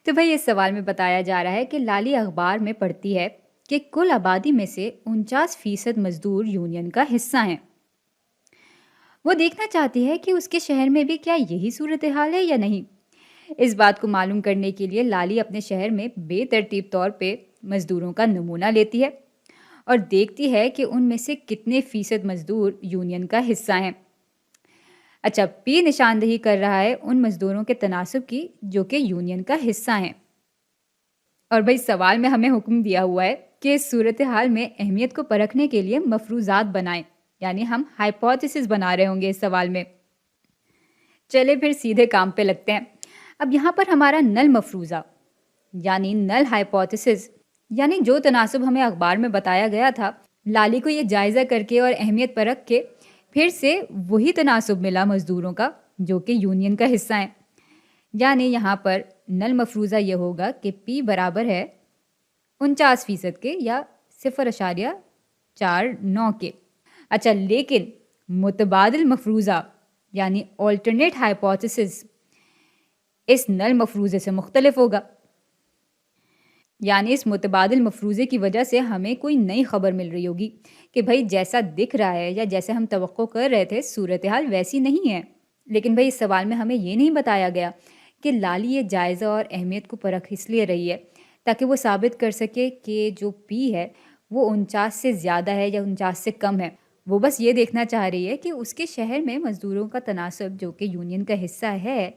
تو بھائی اس سوال میں بتایا جا رہا ہے کہ لالی اخبار میں پڑھتی ہے کہ کل آبادی میں سے 49% مزدور یونین کا حصہ ہیں۔ وہ دیکھنا چاہتی ہے کہ اس کے شہر میں بھی کیا یہی صورتحال ہے یا نہیں۔ اس بات کو معلوم کرنے کے لیے لالی اپنے شہر میں بے ترتیب طور پہ مزدوروں کا نمونہ لیتی ہے اور دیکھتی ہے کہ ان میں سے کتنے فیصد مزدور یونین کا حصہ ہیں۔ اچھا، پی نشاندہی کر رہا ہے ان مزدوروں کے تناسب کی جو کہ یونین کا حصہ ہیں۔ اور بھائی سوال میں ہمیں حکم دیا ہوا ہے کہ اس صورتحال میں اہمیت کو پرکھنے کے لیے مفروضات بنائیں، یعنی ہم ہائپوتھیسس بنا رہے ہوں گے اس سوال میں۔ چلے پھر سیدھے کام پہ لگتے ہیں۔ اب یہاں پر ہمارا نل مفروضہ یعنی نل ہائپوتھیسس، یعنی جو تناسب ہمیں اخبار میں بتایا گیا تھا، لالی کو یہ جائزہ کر کے اور اہمیت پرکھ کے پھر سے وہی تناسب ملا مزدوروں کا جو کہ یونین کا حصہ ہیں۔ یعنی یہاں پر نل مفروضہ یہ ہوگا کہ پی برابر ہے 49% کے یا 0.49 کے۔ اچھا، لیکن متبادل مفروضہ یعنی آلٹرنیٹ ہائپوتھیسس اس نل مفروضے سے مختلف ہوگا۔ یعنی اس متبادل مفروضے کی وجہ سے ہمیں کوئی نئی خبر مل رہی ہوگی کہ بھائی جیسا دکھ رہا ہے یا جیسے ہم توقع کر رہے تھے صورتحال ویسی نہیں ہے۔ لیکن بھائی اس سوال میں ہمیں یہ نہیں بتایا گیا کہ لالی یہ جائزہ اور اہمیت کو پرکھ اس لیے رہی ہے تاکہ وہ ثابت کر سکے کہ جو پی ہے وہ 49 سے زیادہ ہے یا 49 سے کم ہے۔ وہ بس یہ دیکھنا چاہ رہی ہے کہ اس کے شہر میں مزدوروں کا تناسب جو کہ یونین کا حصہ ہے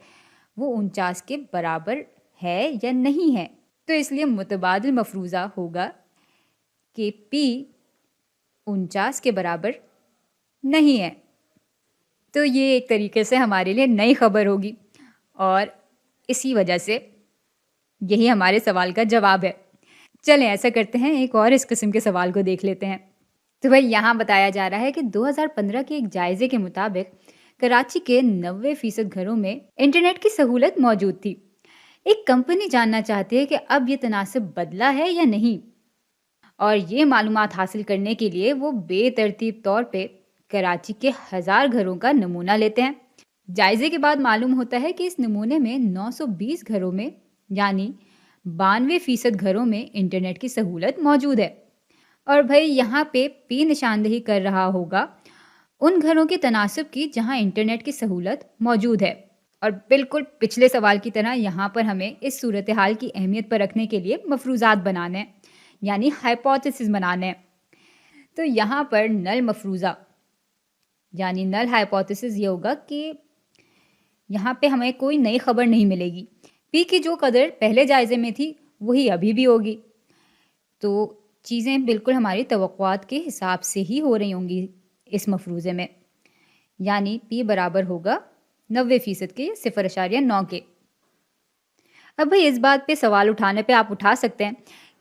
وہ 49 کے برابر ہے یا نہیں ہے۔ تو اس لیے متبادل مفروضہ ہوگا کہ پی 49 کے برابر نہیں ہے۔ تو یہ ایک طریقے سے ہمارے لیے نئی خبر ہوگی اور اسی وجہ سے یہی ہمارے سوال کا جواب ہے۔ چلیں ایسا کرتے ہیں، ایک اور اس قسم کے سوال کو دیکھ لیتے ہیں۔ تو بھائی یہاں بتایا جا رہا ہے کہ 2015 کے ایک جائزے کے مطابق کراچی کے 90% گھروں میں انٹرنیٹ کی سہولت موجود تھی۔ ایک کمپنی جاننا چاہتی ہے کہ اب یہ تناسب بدلا ہے یا نہیں، اور یہ معلومات حاصل کرنے کے لیے وہ بے ترتیب طور پہ کراچی کے 1000 گھروں کا نمونہ لیتے ہیں۔ جائزے کے بعد معلوم ہوتا ہے کہ اس نمونے میں 920 گھروں میں یعنی 92% گھروں میں انٹرنیٹ کی سہولت موجود ہے۔ اور بھائی یہاں پہ پی نشاندہی کر رہا ہوگا ان گھروں کے تناسب کی جہاں انٹرنیٹ کی سہولت موجود ہے۔ اور بالکل پچھلے سوال کی طرح یہاں پر ہمیں اس صورتحال کی اہمیت پر رکھنے کے لیے مفروضات بنانے ہیں، یعنی ہائپوتھیسس بنانے ہیں۔ تو یہاں پر نل مفروضہ یعنی نل ہائپوتھیسس یہ ہوگا کہ یہاں پہ ہمیں کوئی نئی خبر نہیں ملے گی، پی کی جو قدر پہلے جائزے میں تھی وہی ابھی بھی ہوگی۔ تو چیزیں بالکل ہماری توقعات کے حساب سے ہی ہو رہی ہوں گی اس مفروضے میں، یعنی پی برابر ہوگا 90% کے 0.9 کے۔ اب بھائی اس بات پہ سوال اٹھانے پہ آپ اٹھا سکتے ہیں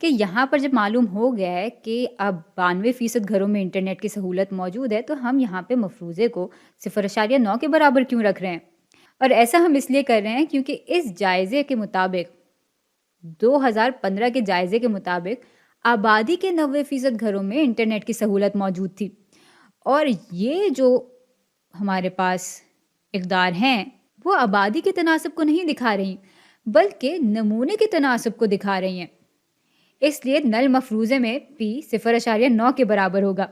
کہ یہاں پر جب معلوم ہو گیا ہے کہ اب 92% گھروں میں انٹرنیٹ کی سہولت موجود ہے تو ہم یہاں پہ مفروضے کو 0.9 کے برابر کیوں رکھ رہے ہیں؟ اور ایسا ہم اس لیے کر رہے ہیں کیونکہ اس جائزے کے مطابق 2015 کے جائزے کے مطابق آبادی کے 90% گھروں میں انٹرنیٹ کی سہولت موجود تھی، اور یہ جو ہمارے پاس اقدار ہیں وہ آبادی کے تناسب کو نہیں دکھا رہی بلکہ نمونے کے تناسب کو دکھا رہی ہیں۔ اس لیے نل مفروضے میں پی 0.9 کے برابر ہوگا۔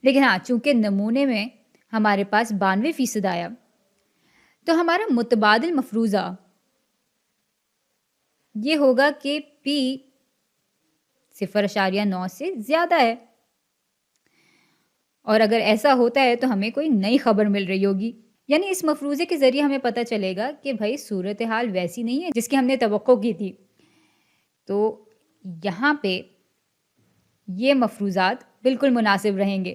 لیکن ہاں، چونکہ نمونے میں ہمارے پاس 92% آیا تو ہمارا متبادل مفروضہ یہ ہوگا کہ پی 0.9 سے زیادہ ہے۔ اور اگر ایسا ہوتا ہے تو ہمیں کوئی نئی خبر مل رہی ہوگی، یعنی اس مفروضے کے ذریعے ہمیں پتہ چلے گا کہ بھائی صورتحال ویسی نہیں ہے جس کی ہم نے توقع کی تھی۔ تو یہاں پہ یہ مفروضات بالکل مناسب رہیں گے۔